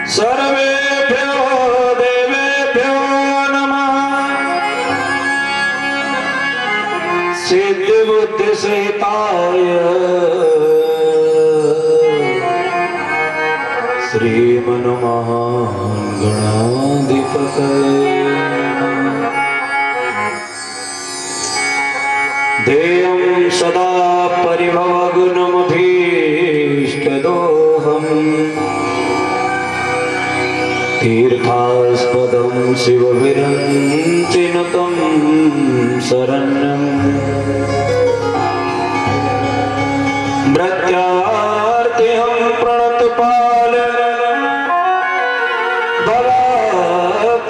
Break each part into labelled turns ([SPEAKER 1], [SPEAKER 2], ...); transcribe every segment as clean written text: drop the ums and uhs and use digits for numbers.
[SPEAKER 1] सर्वेभ्यो देवेभ्यो नमः। सिद्धिबुद्धिसहिताय श्रीमन्महागणाधिपतये देयं सदा परिभवगुणमभीष्टदोहम् तीर्थास्पदं शिवविरञ्चिनुतं शरण्यं भृत्यार्तिहं प्रणतपाल भवाप्यपोतमा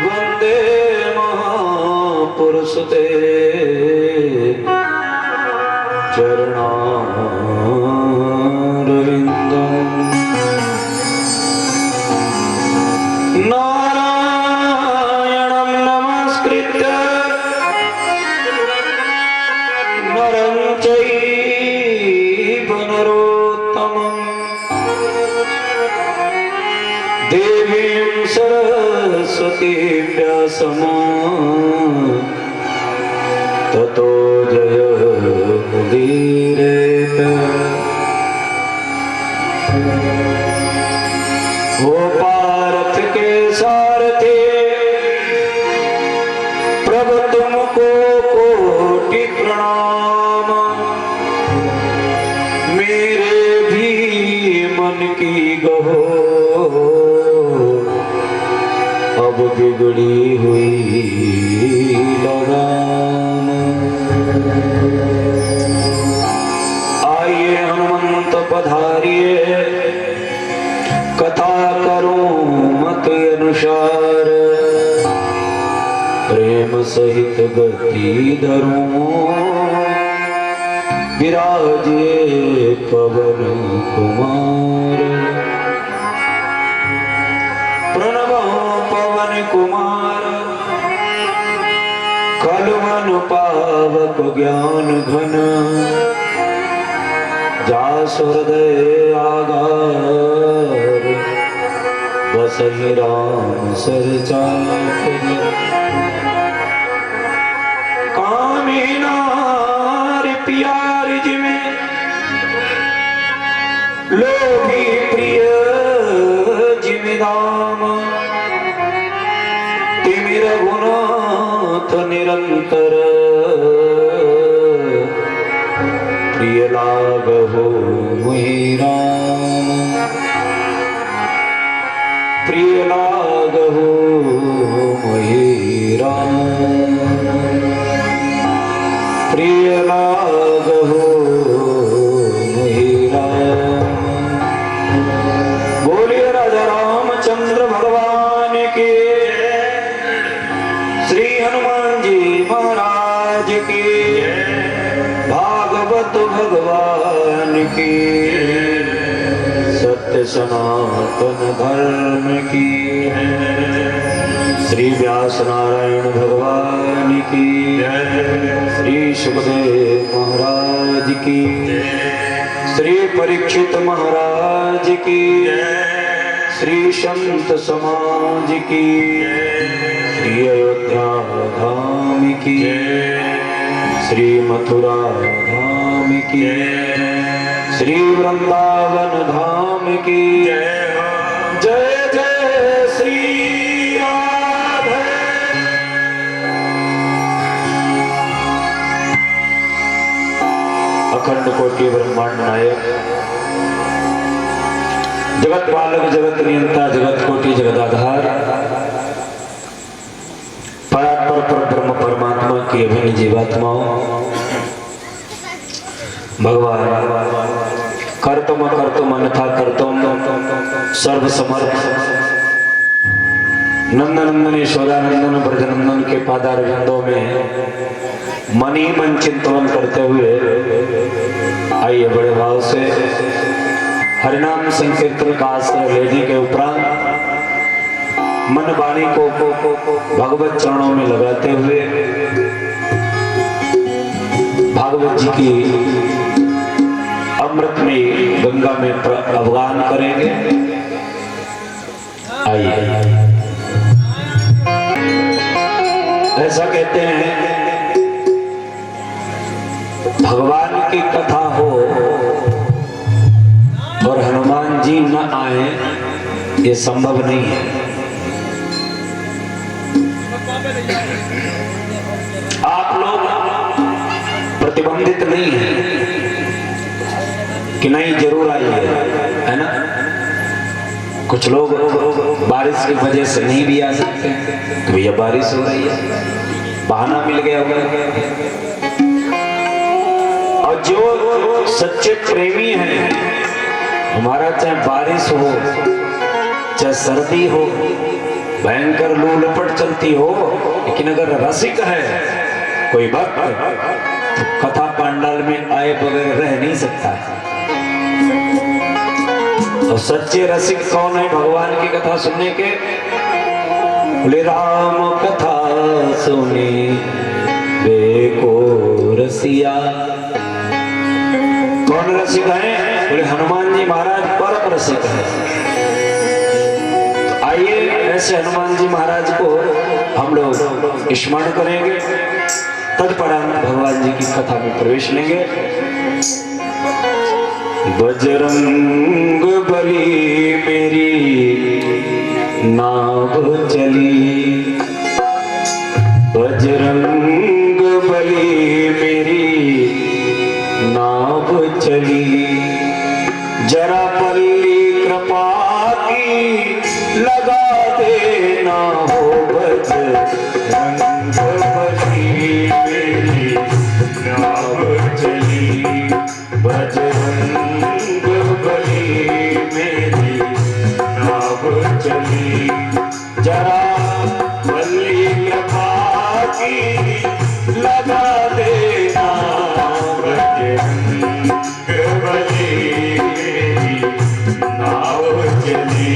[SPEAKER 1] वन्दे महापुरुषते चरणारविन्दम्। नारायणं नमस्कृत्य नरं चैव नरोत्तमं देवीं सरस्वतीं व्यासं ततो जयमुदीरयेत्। ओ पार्थ के सारथे प्रभु तुमको कोटि प्रणाम। मेरे भी मन की गहो अब बिगड़ी हुई लगाम। आइए हनुमंत पधारिए कथा करूं मत अनुसार। प्रेम सहित गति धरूं विराजे पवन कुमार। प्रणव पवन कुमार कलमन पावक ज्ञान घन। जासु हृदय आगार बसहि राम सर चापर। कामी नारी प्यारी जिमे लोभी प्रिय जिमि धाम। तिमि रघुनाथ निरंतर प्रिय लागहु मुहि राम। प्रिय लागहु मुहि राम। प्रिय लागहु मुहि राम। बोलिए राजा रामचंद्र भगवान के, श्री हनुमान जी महाराज की, भागवत भगवान की, सत्य सनातन धर्म की, श्री व्यास नारायण भगवान की, श्री सुखदेव महाराज की, श्री परीक्षित महाराज की, श्री संत समाज की, श्री अयोध्या धाम की, श्री मथुरा धाम की, श्री वृंदावन धाम की जय जय श्री राधे। अखंड कोटि ब्रह्मांड नायक जगत पालक जगत नियंता जगत कोटि जगदाधार परात्पर पर ब्रह्म परमात्मा की अभिन्न जीवात्माओं, भगवान कर्तुम कर्तुम अन्यथा कर्तुम सर्व समर्थ नंदनंदन यशोदानंदन ब्रजनंदन के पादारविंदों में मन ही मन चिंतन करते हुए आइए बड़े भाव से हरिनाम संकीर्तन का आश्रय लेने के उपरांत मन वाणी को भगवत चरणों में लगाते हुए भागवत जी की अमृत में गंगा में अवगान करेंगे। आइए। ऐसा कहते हैं भगवान की कथा हो और हनुमान जी न आए, ये संभव नहीं है। आप लोग प्रतिबंधित नहीं है कि नहीं जरूर आइए, है ना। कुछ लोग बारिश की वजह से नहीं भी आ सकते तो भैया बारिश हो रही है, बहाना मिल गया होगा। और जो सच्चे प्रेमी हैं, हमारा चाहे बारिश हो चाहे सर्दी हो, भयंकर लू लपट चलती हो, लेकिन अगर रसिक है कोई भक्त तो कथा पंडाल में आए बगैर रह नहीं सकता है। तो सच्चे रसिक कौन है भगवान की कथा सुनने के? बोले राम कथा सुने देखो रसिया। कौन रसिक है? बोले हनुमान जी महाराज परम रसिक है। तो आइए ऐसे हनुमान जी महाराज को हम लोग स्मरण करेंगे, तत्परांत भगवान जी की कथा में प्रवेश लेंगे। बजरंग बली मेरी नाव चली, बजरंग बली मेरी नाव चली, जरा पल्ली कृपा की लगा देना हो। बजरंग बली मेरी नाव चली, बजरंग बली मेरी नाव चली, जरा पल्ली कृपा की लगा देना। बजरंग बली मेरी नाव चली।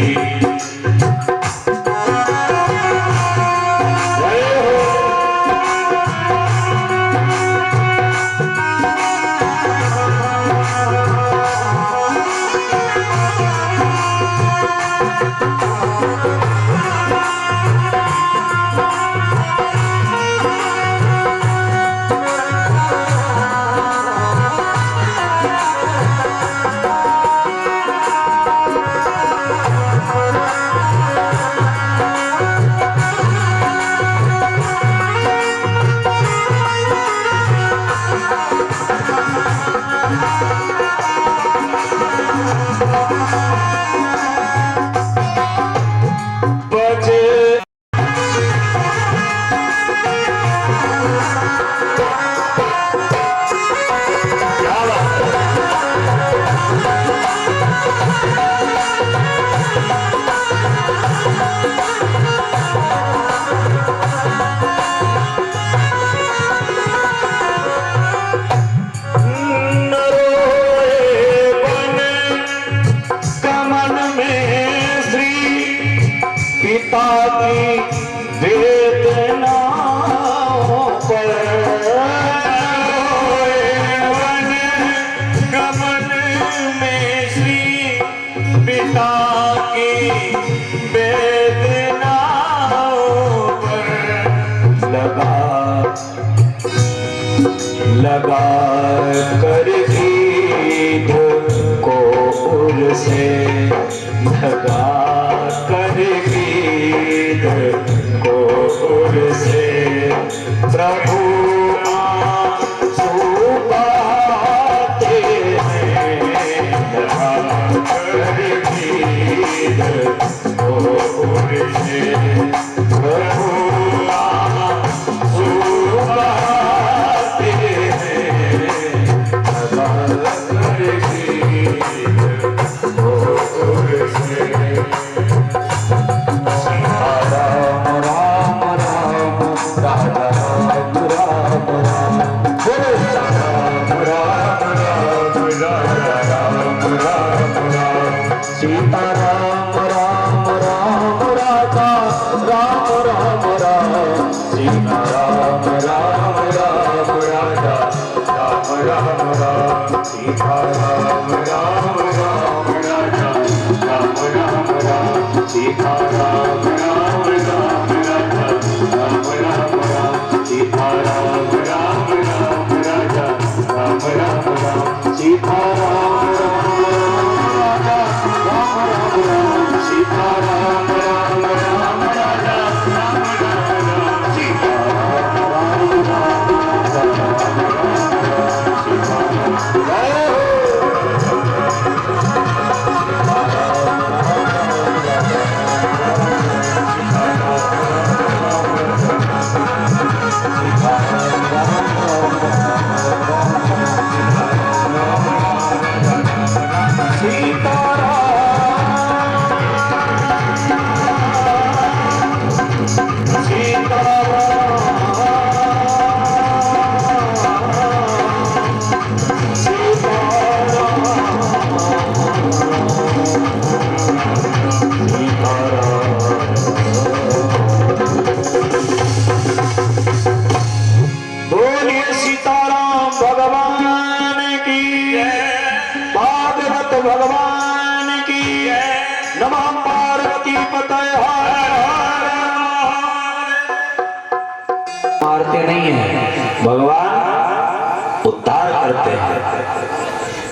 [SPEAKER 1] लगा कर गीत को उर से, लगा कर गीत को उर से, प्रभु आंसू बहाते हैं। लगा कर गीत को उर से, प्रभु आंसू बहाते हैं। लगा कर गीत को उर से। राम राम राम राम राम राम राम राम सीता राम राम राम राजा राम राम राम सीता राम राम राम राजा राम राम राम सीता राम राम राम राजा राम राम राम सीता राम राम राजा राम राम राम सीता राम राम राम राजा राम राम राम सीता राम भगवान की नमः पार्वती पतये मारते नहीं है भगवान उद्धार करते हैं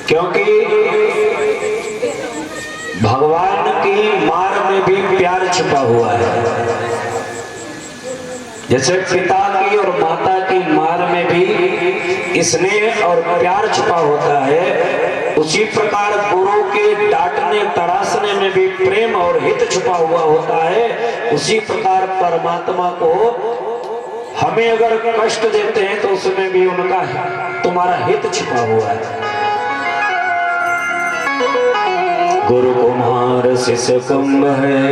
[SPEAKER 1] क्योंकि भगवान की मार में भी प्यार छिपा हुआ है। जैसे पिता की और माता की मार में भी स्नेह और प्यार छिपा होता है, उसी प्रकार गुरु के डांटने तड़ासने में भी प्रेम और हित छुपा हुआ होता है। उसी प्रकार परमात्मा को हमें अगर कष्ट देते हैं तो उसमें भी उनका तुम्हारा हित छिपा हुआ है। गुरु कुम्हार शिष्य कुंभ है,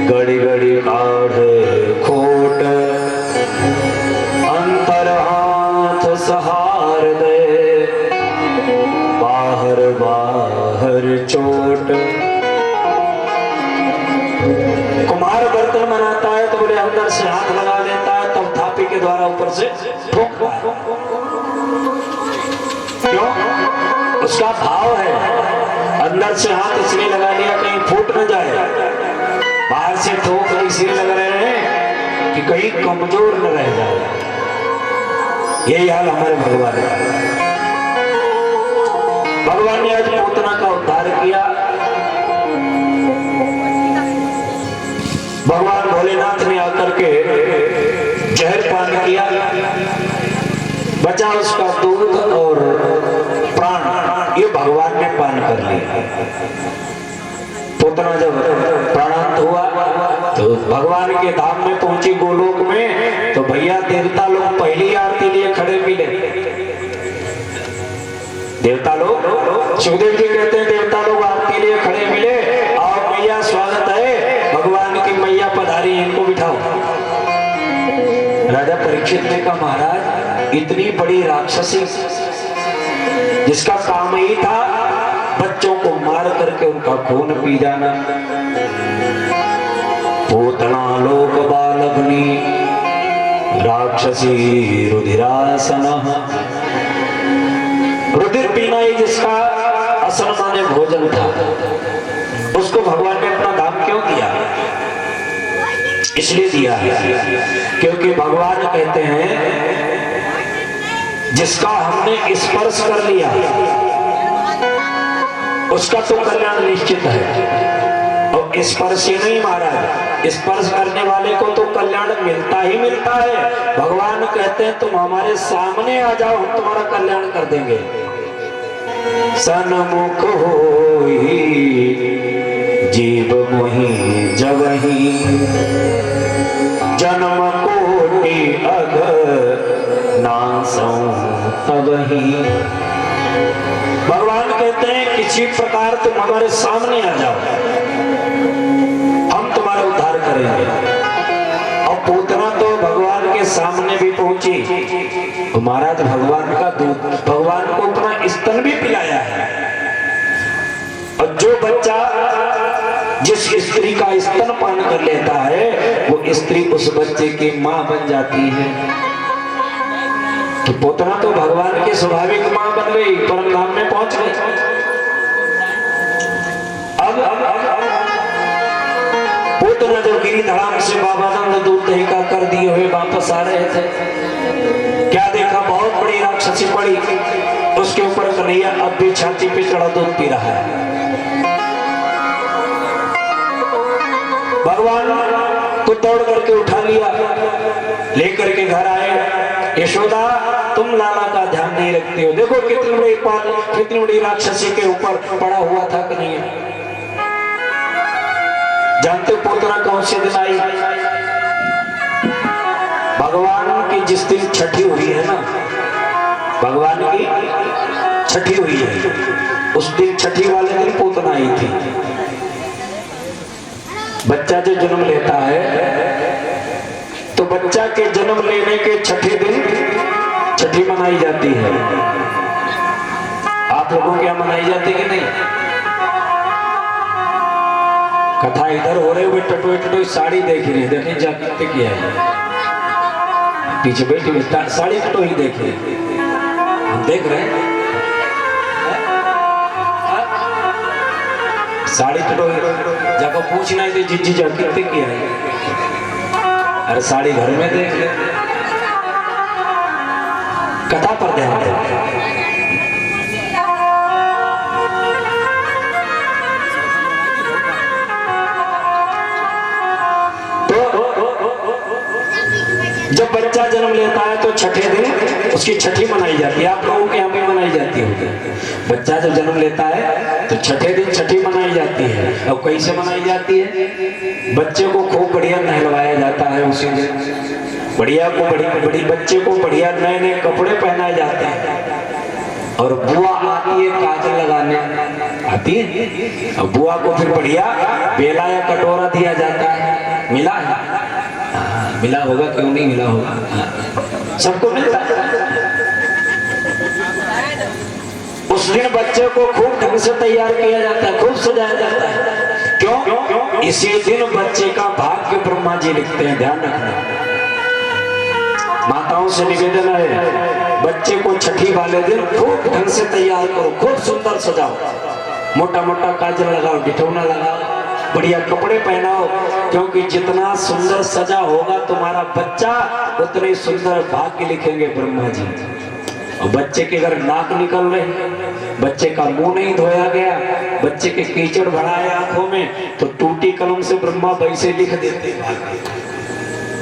[SPEAKER 1] गड़ी गड़ी काढ़े खोट, अंतर हाथ सहार दे, बाहर बाहर चोट। कुम्हार बर्तन बनाता है तो बोले अंदर से हाथ लगा देता है, तब थापी के द्वारा ऊपर से ठोकता है। क्यों? उसका भाव है, अंदर से हाथ इसलिए लगा लिया कहीं फूट न जाए, बाहर से ठोक इसलिए लग रहे हैं कि कहीं कमजोर न रह जाए। यही हाल हमारे भगवान का। भगवान ने आज पूतना का उद्धार किया। भगवान भोलेनाथ ने आकर के जहर पान किया, बचा उसका दूध और प्राण, ये भगवान ने पान कर लिया। पूतना जब प्राणांत हुआ तो भगवान के धाम में पहुंची गोलोक में, तो भैया देवता लोग पहली आरती लिए खड़े मिले। देवता लोग, सुखदेव जी कहते हैं देवता लोग आरती लिए खड़े मिले, और मैया स्वागत है, भगवान की मैया पधारी, इनको बिठाओ। राजा परीक्षित ने कहा महाराज इतनी बड़ी राक्षसी जिसका काम ही था बच्चों को मार करके उनका खून पी जाना, पूतना लोक बालग्नि राक्षसी रुधिरासन, रुधिर पीना ही जिसका असन माने भोजन था, उसको भगवान ने अपना धाम क्यों दिया? इसलिए दिया है क्योंकि भगवान कहते हैं जिसका हमने स्पर्श कर लिया उसका तो कल्याण निश्चित है, और स्पर्श ही नहीं महाराज, स्पर्श करने वाले को तो कल्याण मिलता ही मिलता है। भगवान कहते हैं तुम हमारे सामने आ जाओ, हम तुम्हारा कल्याण कर देंगे। सन्मुख होई जीव मोहि जगहि, जन्म कोटि अग नासौ तबहि। भगवान कहते हैं किसी प्रकार तुम हमारे सामने आ जाओ, हम तुम्हारा उद्धार करेंगे। और पूतना तो भगवान के सामने भी पहुंची, महाराज भगवान का दूध, भगवान को अपना स्तन भी पिलाया है। और जो बच्चा जिस स्त्री का स्तन पान कर लेता है वो स्त्री उस बच्चे की मां बन जाती है। कि पोतना तो भगवान की स्वाभाविक मां बन गई, परम धाम में पहुंच गई। अब पोतना जब गिरी धड़ाम से बाबा नंद दूध दही का कर दिए हुए वापस आ रहे थे, क्या देखा, बहुत बड़ी राक्षसी पड़ी, उसके ऊपर कन्हैया अब भी छाती पे चढ़ा दूध पी रहा है। भगवान को तोड़ करके उठा लिया, लेकर के घर आए। यशोदा तुम लाला का ध्यान नहीं रखते हो, देखो कितनी बड़ी राक्षसी के ऊपर पड़ा हुआ था कन्हैया। जानते हो पोतना कौन से दिन आई? भगवान की जिस दिन छठी हुई है ना, भगवान की छठी हुई है, उस दिन छठी वाले दिन पोतना आई थी। बच्चा जो जन्म लेता है तो बच्चा के जन्म लेने के छठे दिन छठी मनाई जाती है। आप लोगों के यहाँ मनाई जाती कि नहीं? कथा इधर हो रहे हुए टटोई टटोई साड़ी देख रही, देखें जाते किया है, पीछे बैठी हुई साड़ी टटोई देख रही, हम देख रहे हैं साड़ी टटोई, जाकर पूछना है जिज्जी जा कितने किया है। अरे साड़ी घर में देख ले, कथा पर ध्यान दे। जब बच्चा जन्म लेता है तो छठे दिन उसकी छठी मनाई जाती है। आप लोगों के यहाँ भी मनाई जाती होगी। बच्चा जब जन्म लेता है तो छठे दिन छठी मनाई जाती है। और कैसे मनाई जाती है? बच्चे को खूब बढ़िया नहलवाया जाता है उसी दिन, बढ़िया को बड़ी बच्चे को बढ़िया नए नए कपड़े पहनाए जाते हैं। और बुआ आती है काजल लगाने, आती है, और बुआ को फिर बढ़िया बेला या कटोरा दिया जाता है। मिला है? मिला होगा, क्यों नहीं मिला होगा, सबको मिलता है। उस दिन बच्चे को खूब ढंग से तैयार किया जाता है, खूब सजाया जाता है। क्यों? इसी दिन बच्चे का भाग्य ब्रह्मा जी लिखते हैं, ध्यान रखना। माताओं से निवेदन है, बच्चे को छठी वाले दिन खूब ढंग से तैयार करो, खूब सुंदर सजाओ, मोटा मोटा काजल लगाओ, डिठौना लगाओ, बढ़िया कपड़े पहनाओ, क्योंकि जितना सुंदर सजा होगा तुम्हारा बच्चा उतने सुंदर भाग्य लिखेंगे ब्रह्मा जी। और बच्चे के अगर नाक निकल रहे, बच्चे का मुंह नहीं धोया गया, बच्चे के कीचड़ भरा है आंखों में, तो टूटी कलम से ब्रह्मा वैसे लिख देते भाग्य।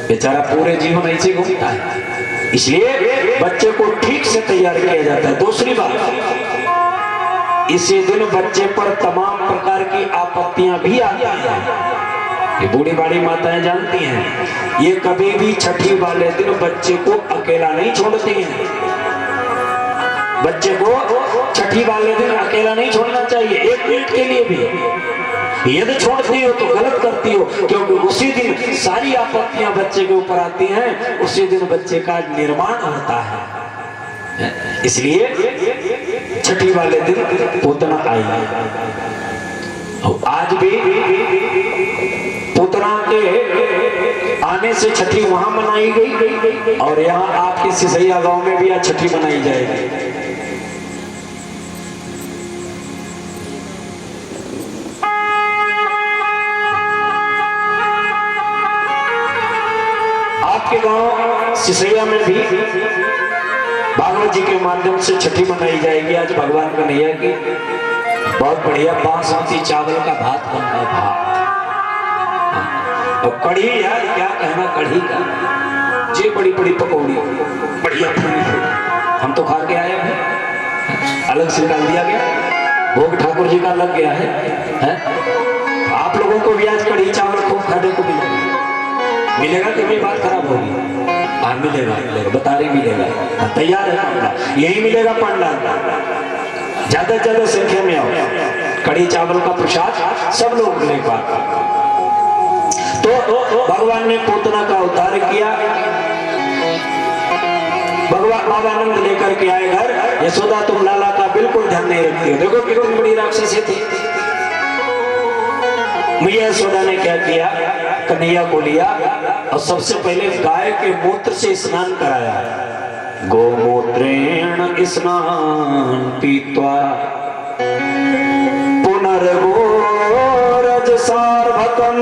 [SPEAKER 1] बेचारा पूरे जीवन ऐसे घूमता है। इसलिए बच्चे को ठीक से तैयार किया जाता है। दूसरी बात, इसी दिन बच्चे पर तमाम प्रकार की आपत्तियां भी आती हैं। ये बूढ़ी बाड़ी माताएं जानती हैं, ये कभी भी छठी वाले दिन बच्चे को अकेला नहीं छोड़ती हैं। बच्चे को छठी वाले दिन अकेला नहीं छोड़ना चाहिए, एक मिनट के लिए भी। यदि छोड़ती हो तो गलत करती हो, क्योंकि उसी दिन सारी आपत्तियां बच्चे के ऊपर आती हैं, उसी दिन बच्चे का निर्माण होता है। इसलिए छठी वाले दिन पोतना आई। आज भी पोतना के आने से छठी वहां मनाई गई, और यहाँ आपके सिसैया गांव में भी आज छठी मनाई जाएगी। आपके गांव सिसैया में भी भागवत जी के माध्यम से छठी मनाई जाएगी। आज भगवान कन्हैया की बहुत बढ़िया बासमती चावल का भात बन रहा है, भात और कढ़ी। यार क्या कहना कढ़ी का, जी बड़ी बड़ी पकौड़ी बढ़िया, हम तो खा के आए हैं, अलग से डाल दिया गया, भोग ठाकुर जी का लग गया है? आप लोगों को भी आज कढ़ी चावल खूब खाने को मिलेगा कि मेरी बात खराब होगी? हाँ मिलेगा, बता रही मिलेगा, तैयार है, यही मिलेगा पंडाल। ज्यादा से ज्यादा संख्या में आओ, कढ़ी चावल का प्रसाद सब लोग ले पाते। तो भगवान ने पोतना का उद्धार किया। भगवान बाबानंद लेकर के आए घर। यशोदा तुम लाला का बिल्कुल ध्यान नहीं रखती हो, देखो कितनी बड़ी राक्षसी थी। मैया यशोदा ने क्या किया, कन्हैया को लिया और सबसे पहले गाय के मूत्र से स्नान कराया। गोमूत्रेण स्नान पीत्वा पुनर्गोरज सार्वकम।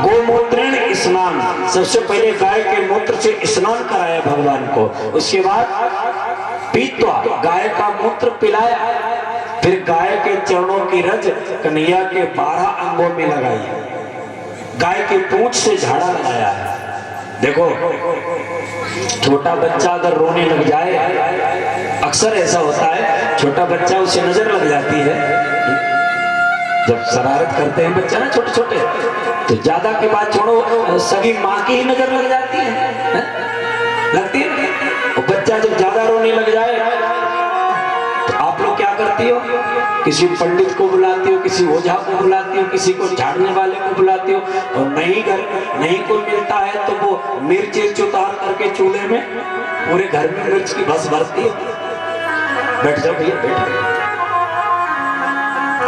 [SPEAKER 1] गोमूत्रेण स्नान, सबसे पहले गाय के मूत्र से स्नान कराया भगवान को, उसके बाद पीत्वा गाय का मूत्र पिलाया, फिर गाय के चरणों की रज कन्हैया के 12 अंगों में लगाई, गाय की पूंछ से झाड़ा लगाया है। देखो छोटा बच्चा अगर रोने लग जाए, अक्सर ऐसा होता है, छोटा बच्चा उसे नजर लग जाती है, जब शरारत करते हैं बच्चा ना छोटे छोटे, तो ज्यादा की बात छोड़ो, सभी माँ की ही नजर लग जाती है, लगती है। और बच्चा जब ज्यादा रोने लग जाए तो आप लोग क्या करती हो, किसी पंडित को बुलाती हो, किसी ओझा को बुलाती हो, किसी को झाड़ने वाले को बुलाती हो, और नहीं कोई मिलता है तो वो मिर्च उतार करके चूल्हे में पूरे घर में मिर्च की भस भरती है। बैठ जाओ भैया, बैठ।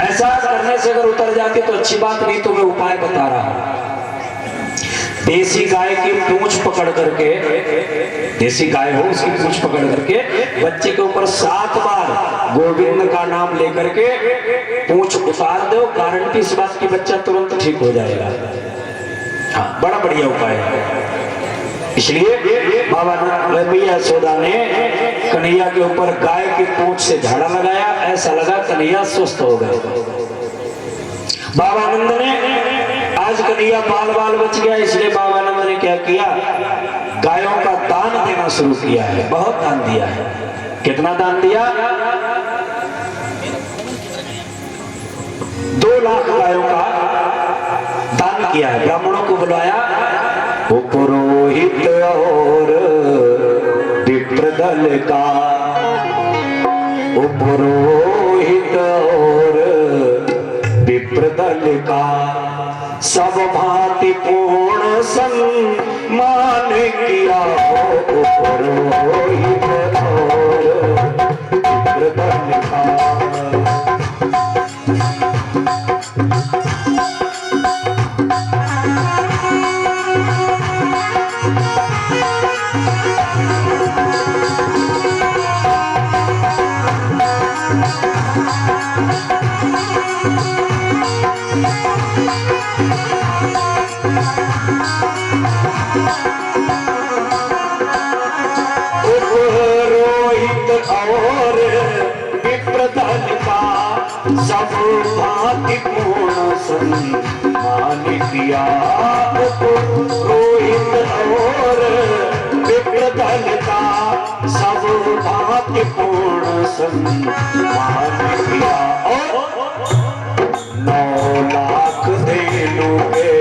[SPEAKER 1] ऐसा करने से अगर उतर जाती तो अच्छी बात, नहीं तो मैं उपाय बता रहा हूं। देसी गाय की पूंछ पकड़ करके, देसी गाय हो उसकी पूंछ पकड़ करके बच्चे के ऊपर 7 बार गोविंद का नाम लेकर के पूंछ उतार दो, गारंटी इस बात की बच्चा तुरंत ठीक हो जाएगा। हाँ, बड़ा बढ़िया उपाय है। इसलिए बाबा मैया यशोदा ने कन्हैया के ऊपर गाय की पूंछ से झाड़ा लगाया, ऐसा लगा कन्हैया स्वस्थ हो गए। बाबा नंद ने, आज कन्हैया बाल बच गया, इसलिए बाबा नंद ने क्या किया, गायों का दान देना शुरू किया है, बहुत दान दिया है। कितना दान दिया, 2 लाख गायों का दान किया है। ब्राह्मणों को बुलाया, वो पुरोहित और विप्रदल का, वो पुरोहित और विप्रदल का सब भांति पूर्ण सम्मान किया, वो पुरोहित और विप्रदल का। और विप्रदल का सब भांति पूर्ण सम्मान किया, रोहित और विप्रदल का सब भांति पूर्ण सम्मान किया। और 9 लाख धेनु के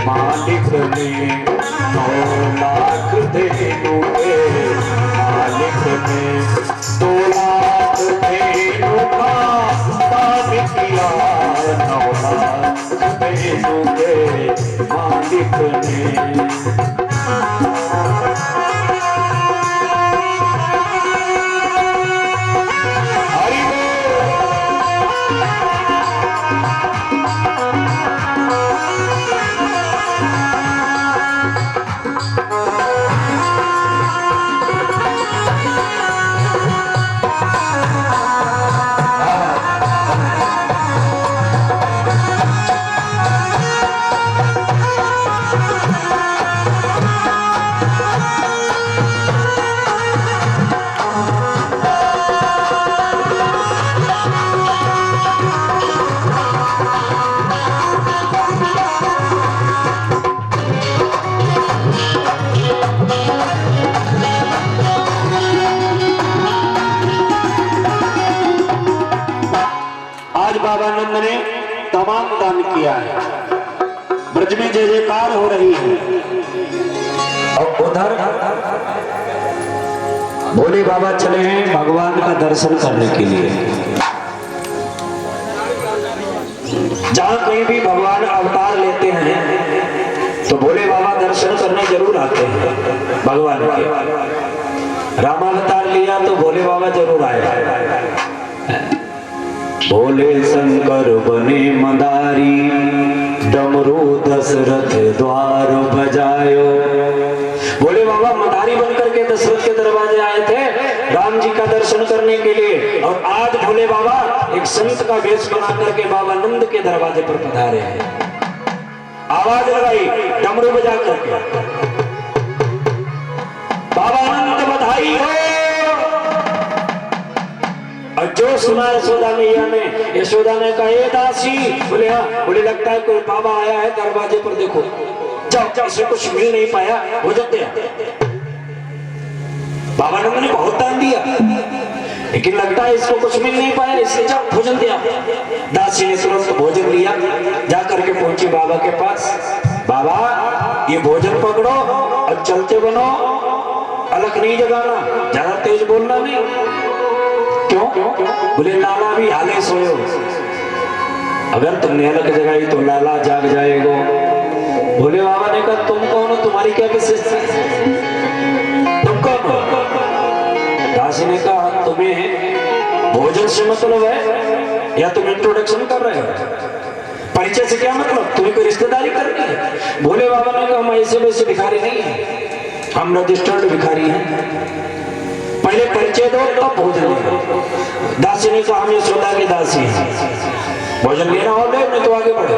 [SPEAKER 1] मालिक ने, 9 लाख धेनु के मालिक ने 2 लाख धेनु का दान किया, 9 लाख धेनु के मालिक ने। बाबा नंद ने तमाम दान किया है, ब्रज में जय जयकार हो रही है। और उधर भोले बाबा चले हैं भगवान का दर्शन करने के लिए। जहां कहीं भी भगवान अवतार लेते हैं तो भोले बाबा दर्शन करने जरूर आते हैं भगवान के। रामावतार लिया तो भोले बाबा जरूर आए। भोले शंकर बने मदारी, डमरू दशरथ द्वार बजायो। भोले बाबा मदारी दशरथ के दरवाजे आए थे राम जी का दर्शन करने के लिए, और आज भोले बाबा एक संत का वेश बना करके बाबा नंद के दरवाजे पर पधारे हैं। आवाज लगाई डमरू बजा करके, बाबा नंद बधाई हो। और जो सुना यशोदा मैया ने, यशोदा ने कहा ये दासी, बोले हाँ, बोले लगता है कोई बाबा आया है दरवाजे पर, देखो जाओ, इसे कुछ मिल नहीं पाया, भोजन दिया। बाबा नंद ने बहुत दान दिया, लेकिन लगता है इसको कुछ मिल नहीं पाया, इससे जाओ भोजन दिया। दासी ने तुरंत भोजन लिया, जाकर के पहुंची बाबा के पास। बाबा ये भोजन पकड़ो और चलते बनो, अलग नहीं जगाना, ज्यादा तेज बोलना नहीं। क्यों? बोले लाला भी हाले सोयो, अगर तुमने अलग जगाई तो लाला जाग जाएगा। बोले बाबा ने कहा तुम कौन हो, तुम्हारी क्या विशेषता है, तुम कौन हो? दासी ने कहा तुम्हें भोजन से मतलब है या तुम इंट्रोडक्शन कर रहे हो, परिचय से क्या मतलब, तुम्हें कोई रिश्तेदारी करनी है? भोले बाबा ने कहा हम ऐसे वैसे भिखारी नहीं है, हम रजिस्टर्ड भिखारी हैं, पहले परिचय दो तब भोजन लेना। दासी ने कहा हम यशोदा की दासी हैं, भोजन लेना हो ले, नहीं तो आगे बढ़े।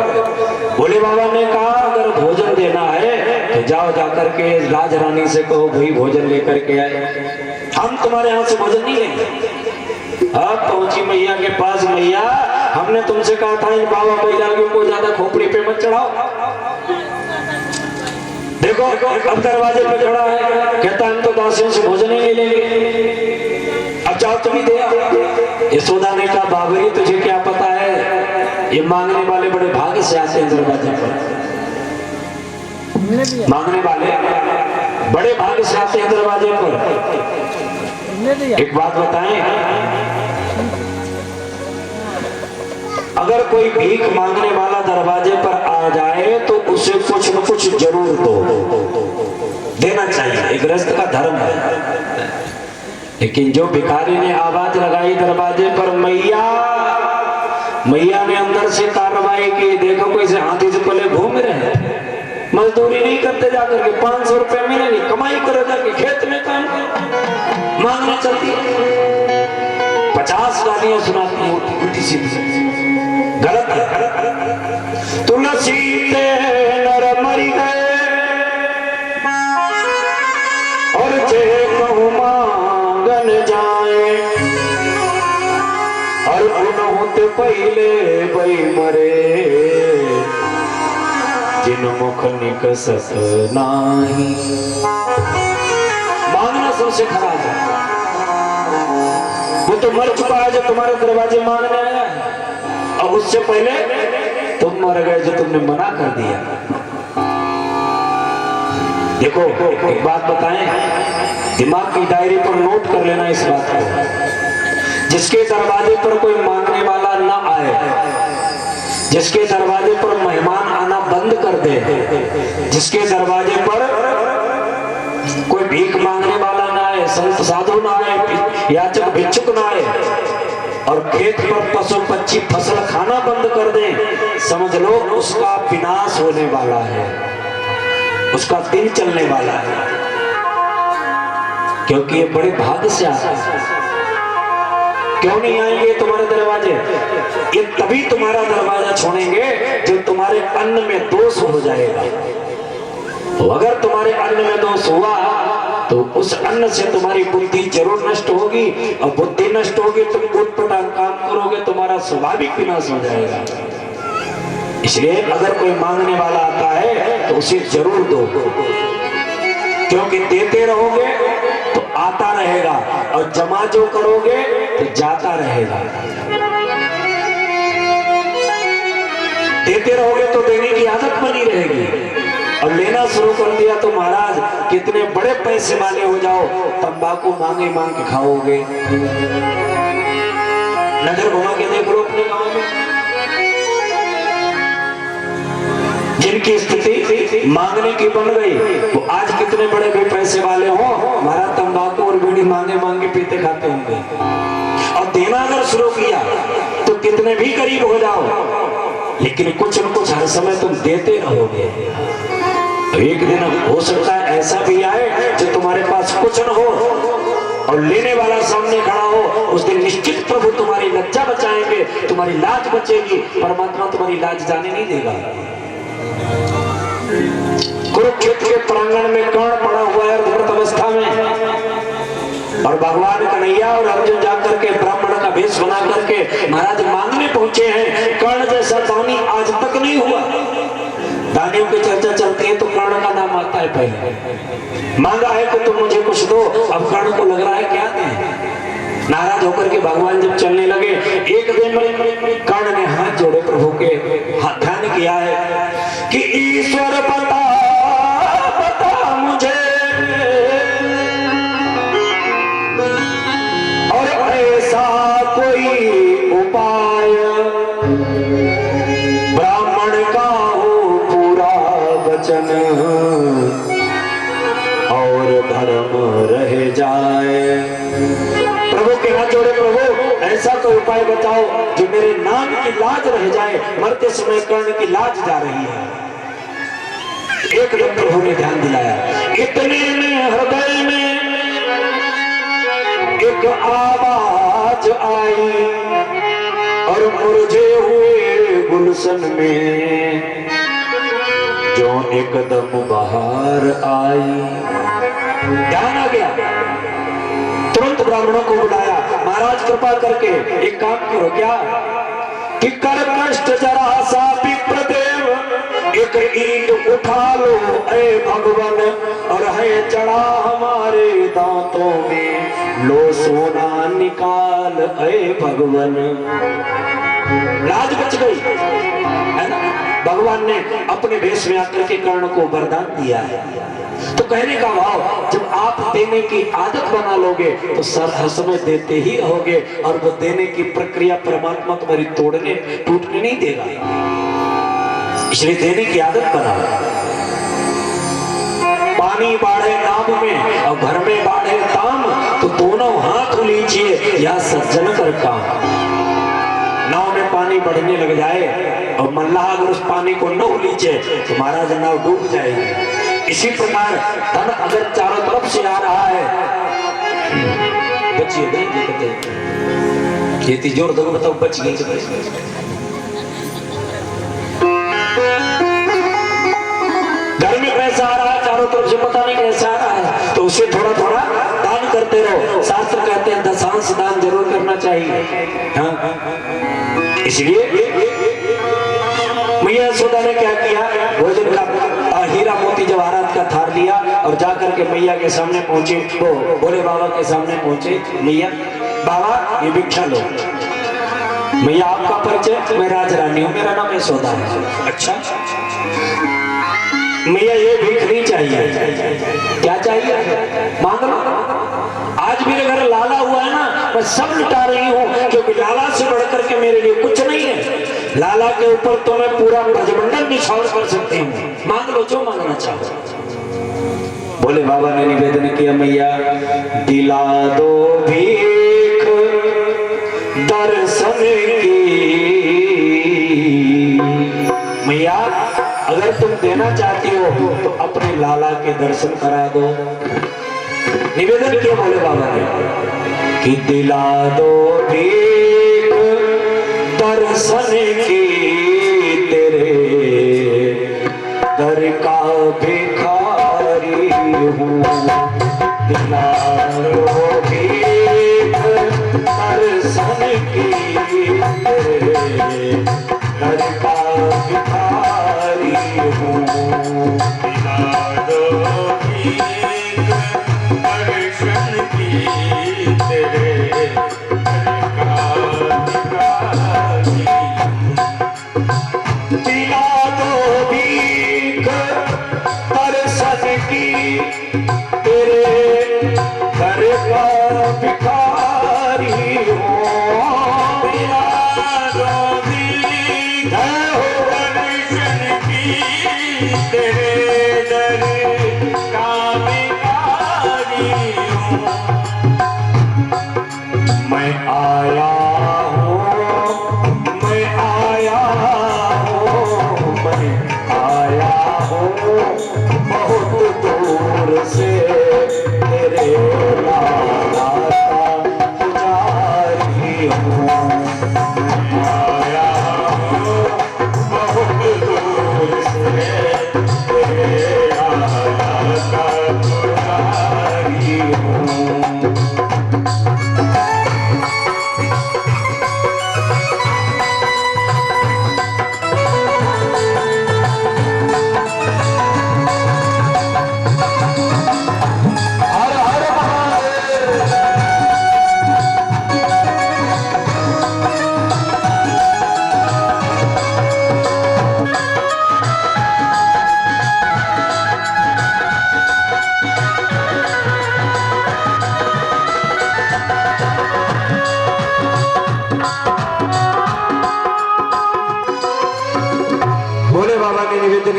[SPEAKER 1] भोले बाबा ने कहा अगर भोजन देना है तो जाओ जाकर के राज रानी से कहो भाई भोजन लेकर के आए, हम तुम्हारे यहाँ से भोजन नहीं लेंगे। अब पहुंची मैया के पास, मैया हमने तुमसे कहा था इन बाबा बैरागियों को ज्यादा खोपड़ी पे मत चढ़ाओ, देखो अब दरवाजे पे खड़ा है, कहता हम तो दासियों से भोजन ही नहीं लेंगे, अब जाओ तुम ही दे। यशोदा ने कहा बाबरी तुझे क्या पता है, ये मांगने वाले बड़े भाग्य से आते हैं दरवाजे पर, मांगने वाले बड़े भाग्य से आते हैं दरवाजे पर। एक बात बताएं, अगर कोई भीख मांगने वाला दरवाजे पर आ जाए तो उसे कुछ न कुछ जरूर दो, देना चाहिए, एक गृहस्थ का धर्म है। लेकिन जो भिखारी ने आवाज लगाई दरवाजे पर मैया, मैया ने अंदर से कार्रवाई की, देखो कोई से हाथी से पहले घूम रहे हैं, मजदूरी नहीं करते जाकर के 500 रुपए मिलेंगे, कमाई करो जाके खेत में काम करो, मांगने चलती 50 गालियां सुनाती है उल्टी सीधी, गलत है। तुलसी ते नर मरी गए और जे कहूँ मांगन जाए, और उनहुत पहले बई मरे जिन मुख निकसत नाही। मांगना सबसे खराब है, वो तो मर चुका है जो तुम्हारे दरवाजे मांगने आया है, और उससे पहले तुम मर गए जो तुमने मना कर दिया। देखो एक बात बताएं, दिमाग की डायरी पर नोट कर लेना इस बात को, जिसके दरवाजे पर कोई मांगने वाला ना आए, जिसके दरवाजे पर मेहमान आना बंद कर दे, जिसके दरवाजे पर कोई भीख मांगने वाला ना आए, संत साधु ना आए, याचक भिक्षुक ना आए, और खेत पर पशु पक्षी फसल खाना बंद कर दे, समझ लो उसका विनाश होने वाला है, उसका दिन चलने वाला है, क्योंकि ये बड़े भाग्य से आता है। क्यों नहीं आएंगे तुम्हारे दरवाजे? ये तभी तुम्हारा दरवाजा छोड़ेंगे जब तुम्हारे अन्न में दोष हो जाएगा। तो अगर तुम्हारे अन्न में दोष हुआ तो उस अन्न से तुम्हारी बुद्धि जरूर नष्ट होगी, और बुद्धि नष्ट होगी तुम उटपटांग काम करोगे, तुम्हारा स्वाभाविक विनाश हो जाएगा। इसलिए अगर कोई मांगने वाला आता है तो उसे जरूर दो, क्योंकि देते रहोगे तो आता रहेगा, और जमा जो करोगे तो जाता रहेगा। देते रहोगे तो देने की आदत बनी रहेगी, और लेना शुरू कर दिया तो महाराज कितने बड़े पैसे वाले हो जाओ, तंबाकू मांगे मांग के खाओगे। नजर घुमा के देख लो अपने गांव में, जिनकी स्थिति मांगने की बन गई वो आज कितने बड़े भी पैसे वाले हो, हमारा तंबाकू और बीड़ी मांगे मांगे पीते खाते होंगे। और देना अगर शुरू किया तो कितने भी गरीब हो जाओ, लेकिन कुछ न कुछ हर समय तुम देते रहोगे। एक दिन हो सकता है ऐसा भी आए जो तुम्हारे पास कुछ न हो और लेने वाला सामने खड़ा हो, उस दिन निश्चित प्रभु तुम्हारी लज्जा बचाएंगे, तुम्हारी लाज बचेगी। परमात्मा तुम्हारी लाज जाने नहीं देगा। कुरुक्षेत्र के प्रांगण में कर्ण पड़ा हुआ है मृत अवस्था में, और भगवान कन्हैया और अर्जुन जाकर के ब्राह्मण का वेश बना करके महाराज मांगने पहुंचे हैं। कर्ण जैसा दानी आज तक नहीं हुआ। दानियों की चर्चा चलती है तो कर्ण का नाम आता है पहले। मांगा है कि तुम मुझे कुछ दो, अब कर्ण को लग रहा है क्या दें। नाराज होकर के भगवान जब चलने लगे, एक दिन कर्ण ने हाथ जोड़े प्रभु के, ध्यान किया है कि ईश्वर बता मुझे और ऐसा कोई उपाय ब्राह्मण का हो पूरा वचन और धर्म रह जाए। प्रभु के हाथ जोड़े, प्रभु ऐसा कोई उपाय बताओ जो मेरे नाम की लाज रह जाए। मरते समय कर्ण की लाज जा रही है। एक दिन प्रभु ने ध्यान दिलाया, इतने में हृदय में एक आवाज आई और मुरझे हुए गुलशन में जो एकदम बाहर आई। ध्यान आ गया, तुरंत ब्राह्मणों को बुलाया, महाराज कृपा करके एक काम करो क्या कि कर कष्ट जरा सा विप्रदेव, एक ईंट उठा लो ऐ भगवान और है चढ़ा हमारे दांतों में, लो सोना निकाल ऐ भगवान। लाज बच गई है ना। भगवान ने अपने भेष में आकर के कर्ण को वरदान दिया है। तो कहने का भाव, जब आप देने की आदत बना लोगे तो सर हर समय देते ही रहोगे, और वो देने की प्रक्रिया परमात्मा तुम्हारी टूटने नहीं देगा। इसलिए देने की आदत बनाओ। पानी बाढ़े नाव में और घर में बाढ़े ताम, तो दोनों हाथ लीजिए या सज्जन कर काम। नाव में पानी बढ़ने लग जाए और मल्लाह अगर उस पानी को न लीजिए तो महाराज नाव डूब जाएगी। इसी प्रकार धन अगर चारों तरफ से आ रहा है, बचिए ये तिजोर दो बताओ बच गई। घर में पैसा आ रहा है, चारों तरफ से पता नहीं कैसे आ रहा है, तो उसे थोड़ा थोड़ा दान करते रहो। शास्त्र कहते हैं दशांश दान जरूर करना चाहिए। हाँ, इसलिए मैया यशोदा ने क्या किया, भोजन का हीरा मोती जवाहरात का थार लिया और जाकर के मैया के सामने पहुंचे, वो भोले बाबा के सामने पहुंचे। मैया बाबा ये भिक्षा लो। मैया आपका परिचय, मैं राज रानी हूँ, मेरा नाम यशोदा है। अच्छा मैया ये भीख नहीं चाहिए, क्या चाहिए मांग लो। आज मेरे घर लाला हुआ है ना, मैं सब लुटा रही हूँ, क्योंकि लाला से बढ़कर के मेरे लिए कुछ नहीं है। लाला के ऊपर तो मैं पूरा ब्रजमंडल निछावर कर सकती हूँ, मांग लो जो मांगना चाहो। बोले बाबा ने निवेदन किया, मैया दिला दो भीख दर्शन की। मैया अगर तुम देना चाहती हो तो अपने लाला के दर्शन करा दो। निवेदन किया बोले बाबा ने कि दिला दो भीख दर्शन की, तेरे दर का भिखारी हूँ। दिला दो भीख दर्शन की, तेरे दर का भिखारी हूँ। दिला दो भीख दर्शन की, तेरे दर का भिखारी हूँ। दिला दो भीख दर्शन की, तेरे दर का भिखारी हूँ। दिला दो भीख दर्शन की, तेरे दर का भिखारी हूँ। मैं आया हूँ, मैं आया हूँ, मैं आया हूँ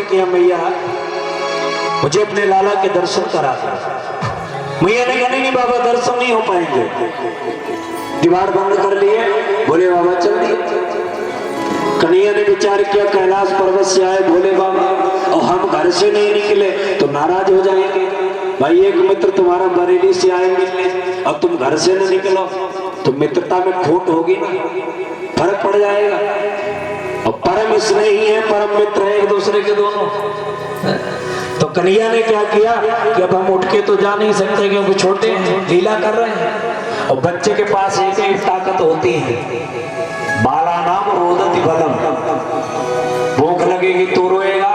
[SPEAKER 1] किया, मैया मुझे अपने लाला के दर्शन करा दो। मैया ने कहा नहीं बाबा, दर्शन नहीं हो पाएंगे। दीवार बंद कर लिए, बोले बाबा चल दिए। कन्हैया ने विचार किया, कैलाश पर्वत से आए भोले बाबा और हम घर से नहीं निकले तो नाराज हो जाएंगे। भाई एक मित्र तुम्हारा बरेली से आए मिलने और तुम घर से न निकलो तो मित्रता में खोट होगी ना, फर्क पड़ जाएगा। और परम स्नेही है, परम मित्र है एक दूसरे के दोनों। तो कन्हैया ने क्या किया कि अब हम उठ के तो जा नहीं सकते क्योंकि छोटे हैं, लीला कर रहे हैं। और बच्चे के पास एक ही ताकत होती है, बाला नाम रोदति बलम। भूख लगेगी तो रोएगा,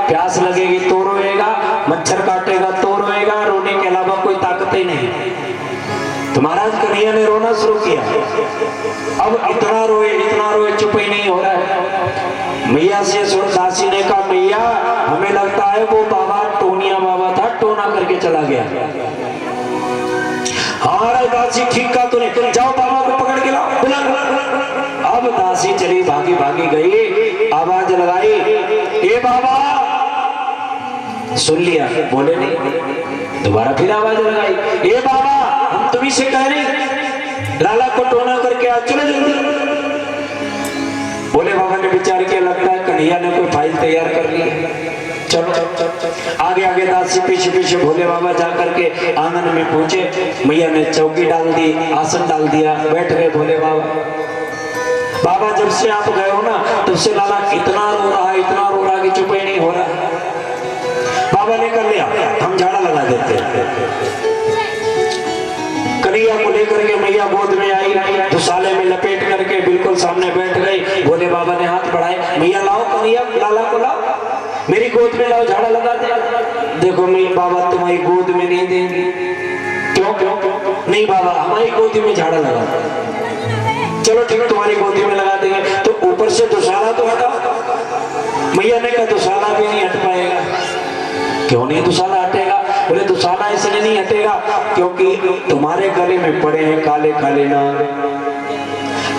[SPEAKER 1] प्यास लगेगी तो रोएगा, मच्छर काटेगा तो रोएगा, रोने के अलावा कोई ताकत ही नहीं। तो महाराज कन्हैया ने रोना शुरू किया। अब इतना रोए चुप ही नहीं हो रहा है। मैया से दासी ने कहा, मैया हमें लगता है वो बाबा टोनिया बाबा था, टोना करके चला गया। हमारा दासी ठीक कहा तूने, जाओ बाबा को पकड़ के लाओ, बुला। अब दासी चली भागी भागी गई, आवाज लगाई, ए बाबा। सुन लिया, बोले नहीं। दोबारा फिर आवाज लगाई, ए बाबा हम तुम्ही से कह रहे लाला को टोना करके आ, चलो जल्दी। भोले बाबा ने विचार किया, लगता है कन्हैया ने कोई फाइल तैयार कर ली। चलो आगे आगे दासी पीछे पीछे भोले बाबा जाकर के आंगन में पहुंचे। मैया ने चौकी डाल दी, आसन डाल दिया, बैठ गए भोले बाबा। बाबा जब से आप गए हो ना तब से लाला इतना रो रहा कि चुप ही नहीं हो रहा। बाबा ने कर लिया, हम झाड़ा लगा देते। कन्हैया को लेकर के मैया गोद में आई, दुसाले में लपेट करके बिल्कुल सामने बैठ गई। भोले बाबा ने हाथ बढ़ाए, मैया लाओ कन्हैया, लाला को लाओ, मेरी गोद में लाओ, झाड़ा लगा दे। देखो मैया बाबा तुम्हारी गोद में नहीं देंगे। क्यों? नहीं बाबा हमारी गोदी में झाड़ा लगा। चलो ठीक है तुम्हारी गोदी में लगा देंगे। तो ऊपर से दुसाला तो हटा। मैया ने कहा दुसाला भी नहीं हट पाएगा। क्यों नहीं दुसाला हटेगा? बोले दुसाला इसलिए नहीं हटेगा क्योंकि तुम्हारे गले में पड़े हैं काले काले नाग,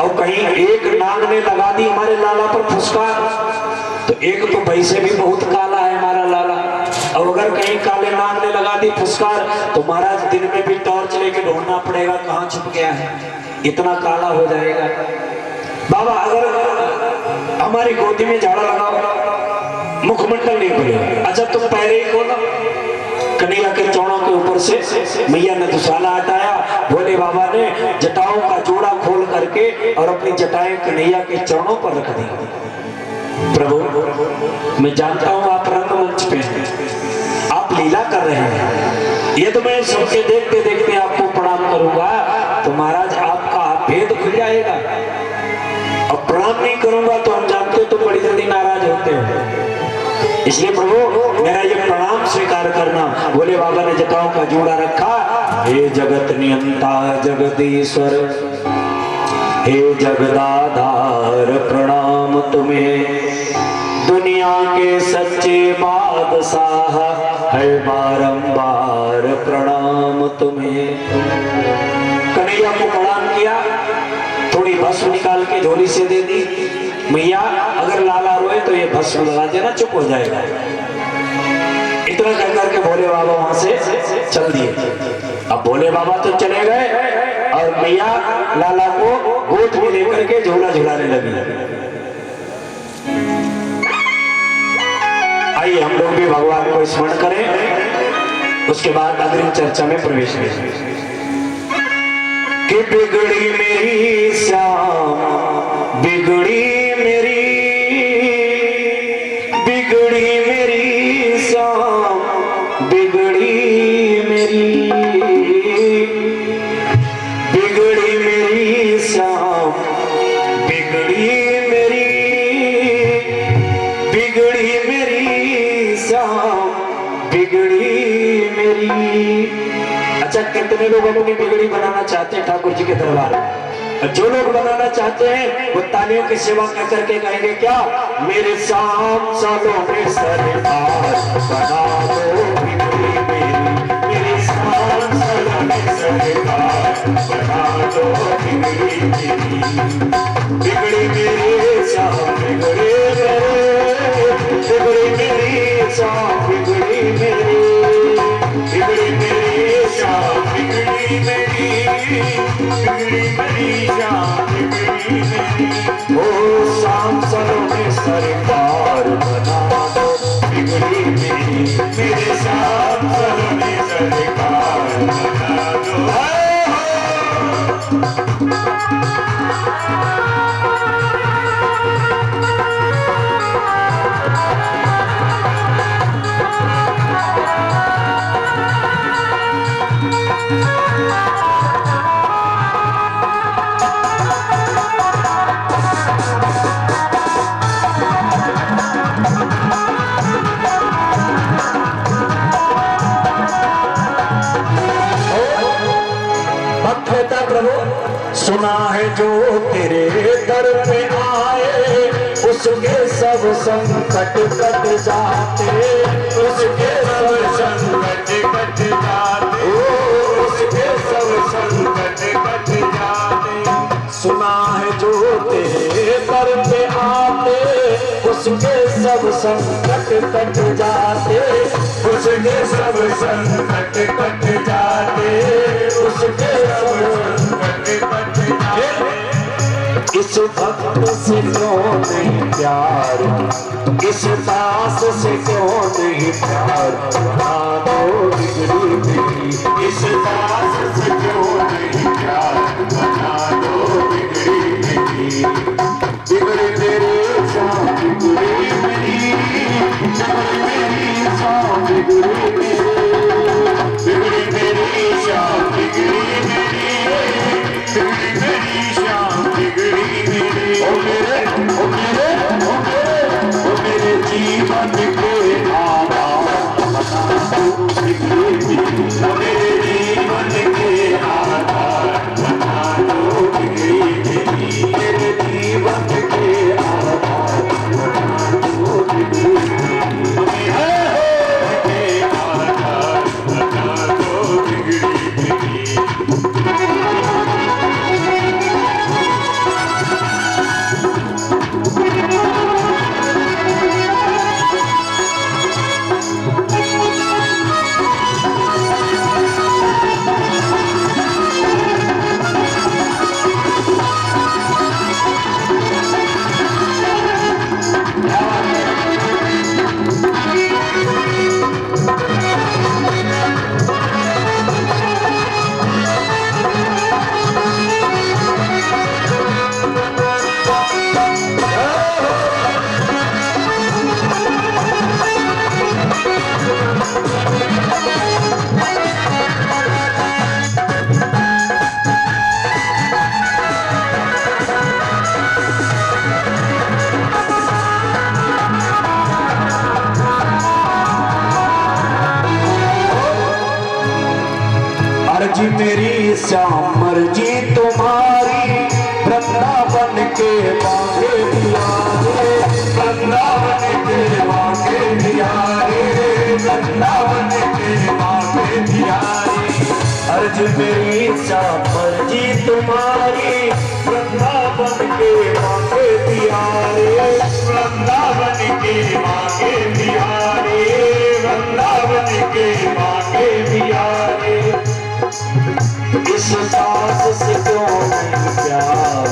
[SPEAKER 1] और कहीं एक नाग ने लगा दी हमारे लाला पर फुसकार, तो एक तो वैसे भी बहुत काला है हमारा लाला, और अगर कहीं काले नाग ने लगा दी फुसकार तो महाराज दिन में भी टॉर्च लेके ढूंढना पड़ेगा कहाँ छुप गया है, इतना काला हो जाएगा। बाबा अगर हमारी गोदी में झाड़ा लगाओ मुखमंडल नहीं खुलेगा। अच्छा तुम पैर ही खोलो। कन्हैया के चौड़ों के ऊपर से मैया ने दुसाला हटाया। भोले बाबा ने जटाओं का जोड़ा खोल करके और अपनी जटाएं कन्हैया के चौड़ों पर रख दी। प्रभु मैं जानता हूं आप रंगमंच पे हैं, आप लीला कर रहे हैं, ये तो मैं सबके देखते देखते आपको प्रणाम करूंगा तो महाराज आपका भेद खुल जाएगा, और प्रणाम नहीं करूंगा तो हम जानते तो बड़ी जल्दी नाराज होते हैं। इसलिए प्रभु मेरा ये प्रणाम स्वीकार करना। भोले बाबा ने जटाओं का जोड़ा रखा। हे जगत नियंता जगदीश्वर, हे जगदाधार प्रणाम तुम्हें, दुनिया के सच्चे बादशाह है बारंबार प्रणाम तुम्हें। कन्हैया को प्रणाम किया, थोड़ी भस्म निकाल के झोली से दे दी। मैया अगर लाला रोए तो ये भस्म लगा देना, चुप हो जाएगा। इतना कह करके भोले बाबा वहां से चल दिए। अब भोले बाबा तो चले गए और मैया लाला को गोद में लेकर के झोला झुलाने लगी। आइए हम लोग भी भगवान को स्मरण करें, उसके बाद अग्रिम चर्चा में प्रवेश करें। कि बिगड़ी मेरी श्याम, बिगड़ी मेरी, बिगड़ी मेरी श्याम, बिगड़ी मेरी, बिगड़ी मेरी श्याम, बिगड़ी मेरी, बिगड़ी मेरी श्याम, बिगड़ी मेरी। अच्छा कितने लोग अपनी बिगड़ी बनाना चाहते हैं ठाकुर जी के दरबार? जो लोग बनाना चाहते हैं वो तालियों की सेवा कर करके कहेंगे क्या? मेरे शाम सालों में सरकार बना दो बिगड़ी मेरी, मेरे शाम सालों में सरकार बना दो बिगड़ी मेरी, बिगड़ी मेरी शाम बिगड़ी मेरी, बिगड़ी मेरी शाम बिगड़ी मेरी, बिगड़ी मेरी शाम बिगड़ी मेरी, बिगड़ी मेरी शाम बिगड़ी मेरी। ओ शाम सलोने सरकार बना दो, बिगड़ी मेरी मेरे शाम सलोने सरकार बना दो। सुना है जो तेरे दर पे आए, उसके सब संकट कट जाते, उसके सब संकट कट जाते, उसके सब संकट कट जाते। सुना है जो तेरे दर पे आते, उसके सब संकट कट जाते, उसके सब संकट कट जाते, उसके सब संकट कट जाते। इस भक्त से क्यों नहीं प्यार, इस दास से क्यों नहीं प्यार, बना दो बिगड़ी मेरी, इस दास से क्यों नहीं प्यार, बना दो बिगड़ी मेरी, बिगड़ी मेरी शाम बिगड़ी मेरी, बिगड़ी मेरी शाम बिगड़ी मेरी, बिगड़ी मेरी शाम बिगड़ी मेरी, बिगड़ी मेरी शाम बिगड़ी मेरी। ओ मेरे ओ मेरे ओ मेरे ओ मेरे जीवन के आधार बना दो बिगड़ी मेरी, ओ मेरे जीवन के आधार बना दो बिगड़ी मेरी, मेरे जीवन के आधार बना दो बिगड़ी मेरी, के आधार बना दो बिगड़ी मेरी। अर्जी मेरी श्याम मर्जी तुम्हारी, वृंदावन के बागे बिहारे, वृंदावन के बागे बिहारे, वृंदावन के बागे बिहारे। अर्जी मेरी श्याम मर्जी तुम्हारी, वृंदावन के बागे बिहारे, वृंदावन के बागे बिहारे, वृंदावन के बागे बिहारे। इस दास से क्यों नहीं प्यार,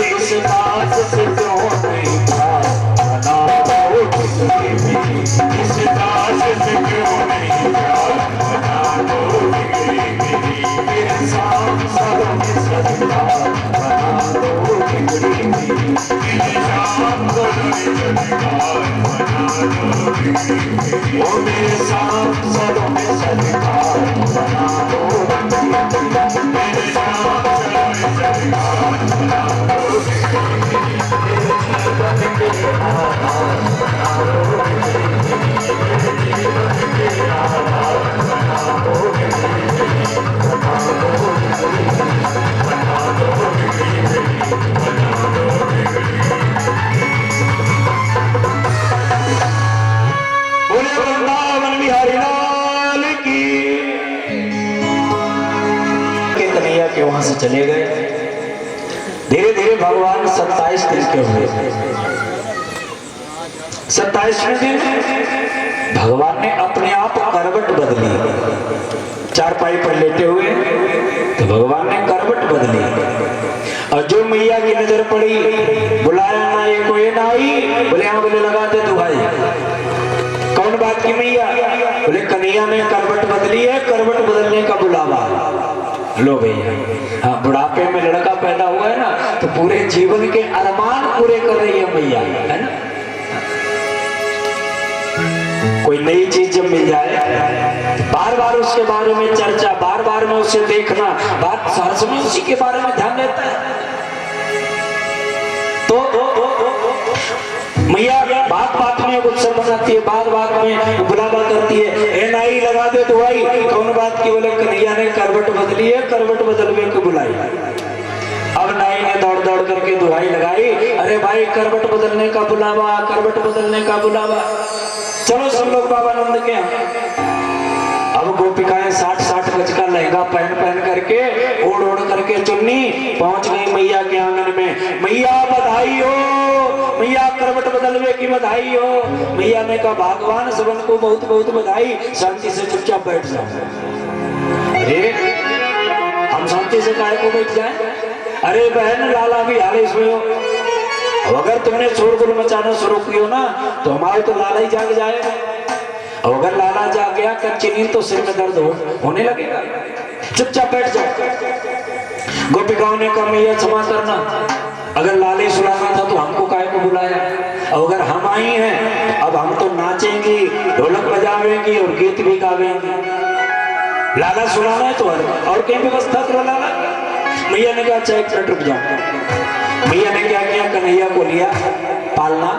[SPEAKER 1] इस दास से क्यों नहीं प्यार, बना दो बिगड़ी मेरी, इस दास से क्यों नहीं प्यार, बना दो बिगड़ी मेरी, मेरे शाम सलोने सरकार बना दो बिगड़ी मेरी, मेरे शाम सलोने सरकार बना दो बिगड़ी मेरी। ओ मेरे शाम सलोने सरकार बना दो बिगड़ी मेरी, मेरे शाम सलोने सरकार बना दो बिगड़ी मेरी, मेरे जीवन के आधार बना दो बिगड़ी मेरी, मेरे जीवन के आधार बना दो बिगड़ी मेरी, बना दो बिगड़ी मेरी, बना दो बिगड़ी मेरी, बना दो बिगड़ी। बोले वृंदावन बिहारी लाल की। कन्हैया के वहां से चले गए। धीरे धीरे भगवान 27 दिन के हुए। 27वें दिन भगवान ने अपने आप करवट बदली। चारपाई पर लेटे हुए तो भगवान ने करवट बदली और जो मैया की नजर पड़ी, बुलाया ना ये कोई ना आई, बोले हाँ, बोले लगा दे तू भाई। कौन बात की मैया? बोले कन्हैया ने करवट बदली है, करवट बदलने का बुलावा। लो भैया, हाँ, बुढ़ापे में लड़का पैदा हुआ है ना तो पूरे जीवन के अरमान पूरे कर रही है मैया, है ना। कोई नई चीज जब मिल जाए बार बार उसके बारे में चर्चा, बार बार में उसे देखना, बात हर समय उसी के बारे में ध्यान रहता है। तो मैया बात बात में उत्सव मनाती है, बात बात में बुलावा करती है, ए नाई लगा दे दुआई। कौन बात की? बोले कन्हैया ने करवट बदली है, करवट बदलवे को बुलाई। अब नाई ने दौड़ दौड़ करके दुआई लगाई, अरे भाई करवट बदलने का बुलावा, करवट बदलने का बुलावा। चलो सब लोग बाबा नंद के यहाँ। अब गोपिकाएं 60-60 गज का लहंगा पहन पहन करके, ओढ़ ओढ़ करके चुन्नी पहुंच गई मैया के आंगन में। मैया बधाई हो, मैया करवट बदलवे की बधाई हो। मैया ने कहा भगवान सबन को बहुत बहुत बधाई, शांति से चुपचाप बैठ जाओ। अरे हम शांति से काहे को बैठ जाए? अरे बहन लाला भी हाल इसमें हो, अगर तुमने शोरगुल मचाना शुरू किया ना तो हमारे तो लाला ही जाग जाएगा। और अगर लाला जाग गया कच्ची नींद तो सिर में दर्द होने लगेगा। चुपचाप बैठ जाओ। गोपिकाओं ने कहा मैया क्षमा करना, अगर लाले सुलाना था तो हमको काहे को बुलाया? और अगर हम आई हैं अब हम तो नाचेंगी, ढोलक बजावेंगी और गीत भी गावेंगी। लाला सुलाना है तो और कहीं व्यवस्था करो लाला। मैया ने कहा अच्छा 1 मिनट रुक जाओ। मैया ने क्या किया, कन्हैया को लिया पालना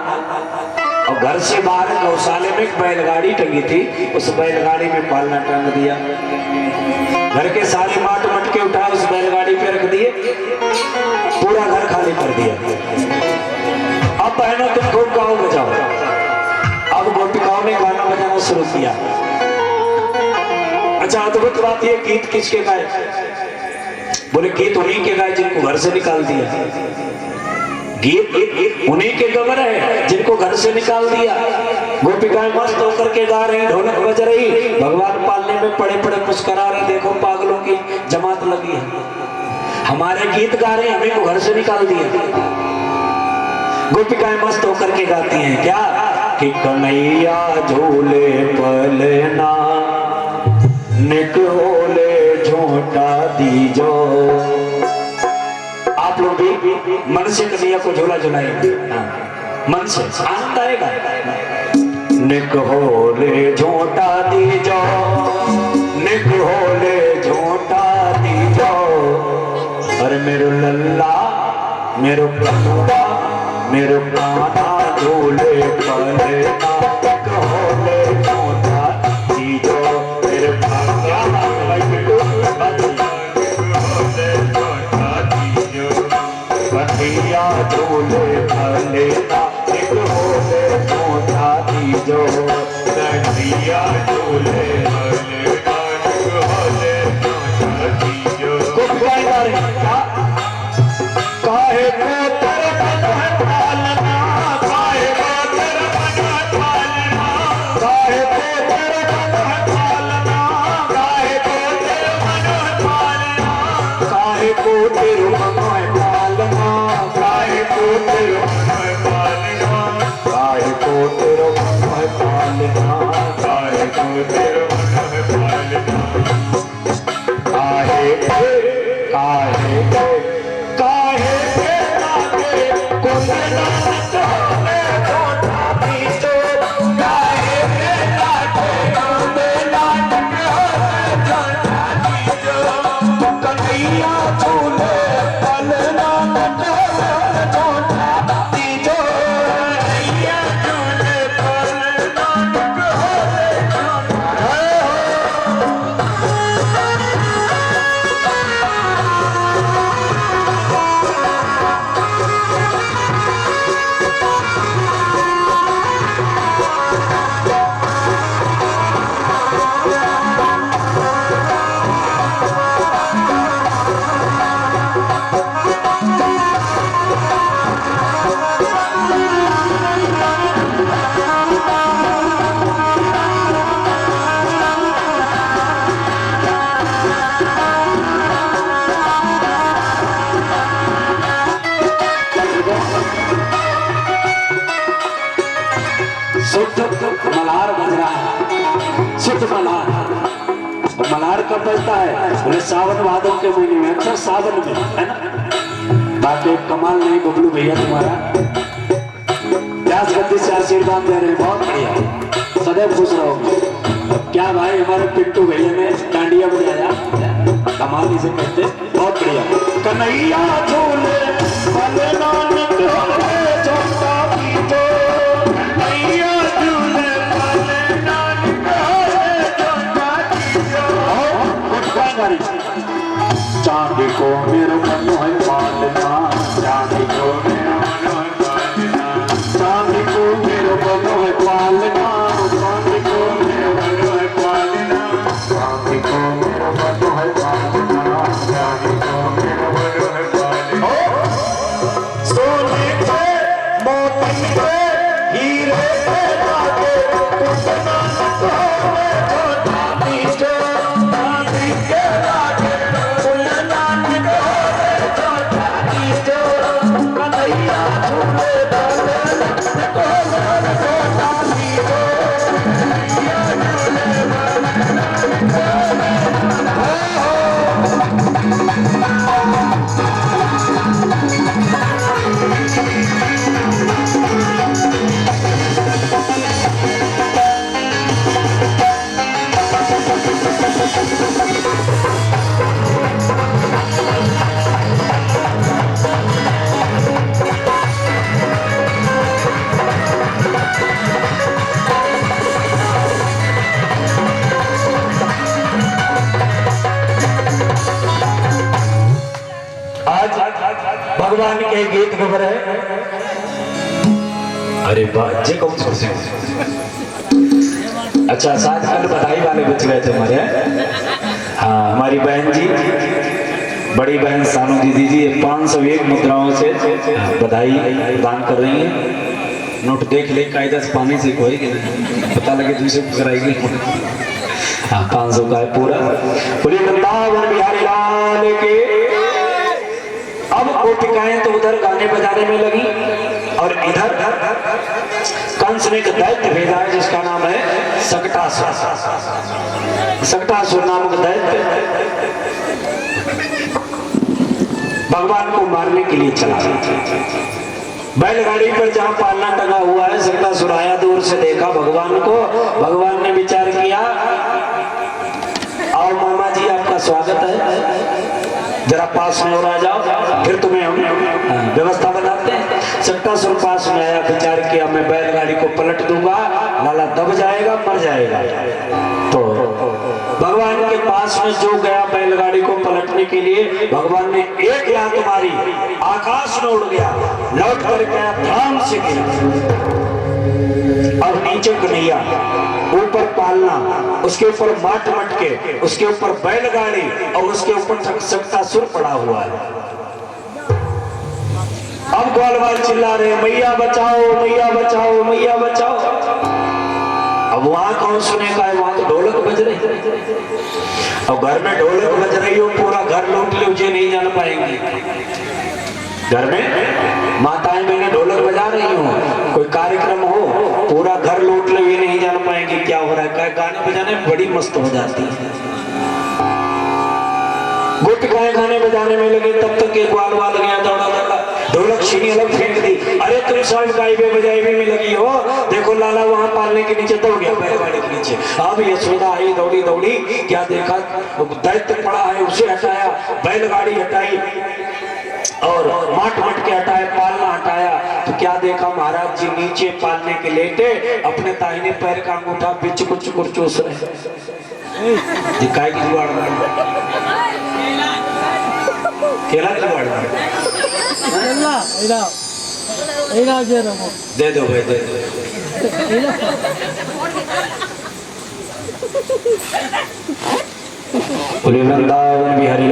[SPEAKER 1] और घर से बाहर गौशाले में एक बैलगाड़ी टंगी थी, उस बैलगाड़ी में पालना टांग दिया। घर के सारे माट मटके उठा उस बैलगाड़ी पे रख दिए, पूरा घर खाली कर दिया। अब बहनों तुम खूब गाओ बजाओ। अब गोपिकाओं ने गाना बजाना शुरू किया। अच्छा अद्भुत बात ये, गीत किसके गाए? बोले गीत उन्हीं के गाए जिनको घर से निकाल दिया। गीत उन्हीं के गवर है जिनको घर से निकाल दिया। गोपिकाएं मस्त होकर के गा रही, ढोलक बज रही, भगवान पालने में पड़े पड़े मुस्कुरा रहे। देखो पागलों की जमात लगी है, हमारे गीत गा रहे, हमें को घर से निकाल दिया। गोपिकाएं मस्त होकर के गाती हैं क्या कि कन्हैया झूले पलना, निक होले झोंटा दीजो। आप लोग भी मन से कन्हैया को झूला झुलाएंगे, मन से आनंद आएगा। निक होले झोंटा दीजो, निक होले झोंटा दीजो। अरे मेरो लल्ला मेरो कन्हैया मेरो कान्हा झूले पलना, निक होले झोंटा दीजो। मेरे कन्हैया झूले पलना, निक होले झोंटा दीजो। कन्हैया झूले पलना, निक होले झोंटा दीजो। काहे को तेरे मन पालना, काहे को तेरे मन पालना, काहे को तेरे मन पालना, काहे को तेरे मन पालना, काहे को तेरे मन पालना, काहे को तेरे मन पालना, काहे को तेरे मन पालना, काहे को तेरे मन पालना। काहे काहे काहे त्योहार कब बजता है? बोले सावन भादव के महीने में, अक्सर सावन में, है ना। बाकी एक कमाल नहीं बबलू भैया तुम्हारा, व्यास गद्दी से आशीर्वाद दे रहे हैं, बहुत बढ़िया, सदैव खुश रहो। क्या भाई हमारे पिंटू भैया ने डांडिया बजाया, कमाल इसे कहते, बहुत बढ़िया। कन्हैया झूले वाले नानक वाले झूला पीछे, कन्हैया झूले वाले नानक वाले झूला पीछे। चांदी को मेरा मन है पालना, चांदी को मेरा मन है पालना, चांदी को मेरा मन है पालना, चांदी को मेरा मन है पालना, चांदी को मेरा मन है पालना, चांदी को मेरा मन है पालना। सोने के मोती के हीरे पे लागे कुंदना नकोरे छोटा पीछे, चांदी के लागे कुंदना नकोरे छोटा पीछे, कन्हैया झूले वाले नकोरे छोटा पीछे, कन्हैया झूले वाले भगवान के गीत खबर है। अरे वाह, जे कौन से अच्छा साथ कल बधाई वाले बच गए थे हमारे। हाँ, हमारी बहन जी, बड़ी बहन सानू दीदी जी 501 मुद्राओं से बधाई प्रदान कर रही हैं। नोट देख ले कायदा से पानी से कोई पता लगे दूसरे को कराएगी। हाँ, 500 का है पूरा। बोलिए वृंदावन बिहारी लाल के। अब गोपिकाएं तो उधर गाने बजाने में लगी और इधर कंस ने एक दैत्य भेजा है जिसका नाम है सकटासुर। सकटासुर नामक दैत्य भगवान को मारने के लिए चला। बैलगाड़ी पर जहां पालना टंगा हुआ है, सकटासुर आया, दूर से देखा भगवान को। भगवान ने विचार किया, आओ मामा जी आपका स्वागत है, जरा पास में और आ जाओ, फिर तुम्हें हम व्यवस्था बनाते हैं। सकटासुर पास में आया, विचार किया मैं बैलगाड़ी को पलट दूंगा, लाला दब जाएगा, मर जाएगा। तो भगवान के पास में जो गया बैलगाड़ी को पलटने के लिए, भगवान ने एक लात मारी, आकाश में उड़ गया, लौट कर गया, धाम से गिरा। और नीचे कन्हैया, ऊपर पालना, उसके ऊपर माट मटके, उसके ऊपर बैलगाड़ी और उसके ऊपर सकटासुर पड़ा हुआ है। अब ग्वालवाल चिल्ला रहे, मैया बचाओ, मैया बचाओ, मैया बचाओ। अब वहां कौन सुनेगा है, वहां तो ढोलक बज रही। और घर में ढोलक बज रही हो, पूरा घर लूट ले, मुझे नहीं जान पाएंगे। घर में माताएं मैंने ढोलक बजा रही हूँ, कोई कार्यक्रम हो, पूरा घर लूट ले, ये नहीं जान पाएंगे क्या हो रहा है। गाने बजाने में बड़ी मस्त हो जाती है। गोपिकाएं गाने बजाने में लगे, तब तक एक ग्वालवाल गया दौड़ा दौड़ा, ढोलक छीनी अलग फेंक दी। अरे तुम सब गायबे बजाइबे में लगी हो, देखो लाला वहां पालने के नीचे दौड़ गया, बैलगाड़ी के नीचे। अब यशोदा आई दौड़ी दौड़ी, क्या देखा दैत्य पड़ा है, उसे हटाया, बैलगाड़ी हटाई और माट मट के हटाया, पालना हटाया। तो क्या देखा, महाराज जी नीचे पालने के लेटे अपने दाहिने पैर का अंगूठा बिच कुछ चूस रहे। दिखाई की जुगाड़ केला जुगाड़ दे दो भाई, दे दो। वृंदावन बिहारी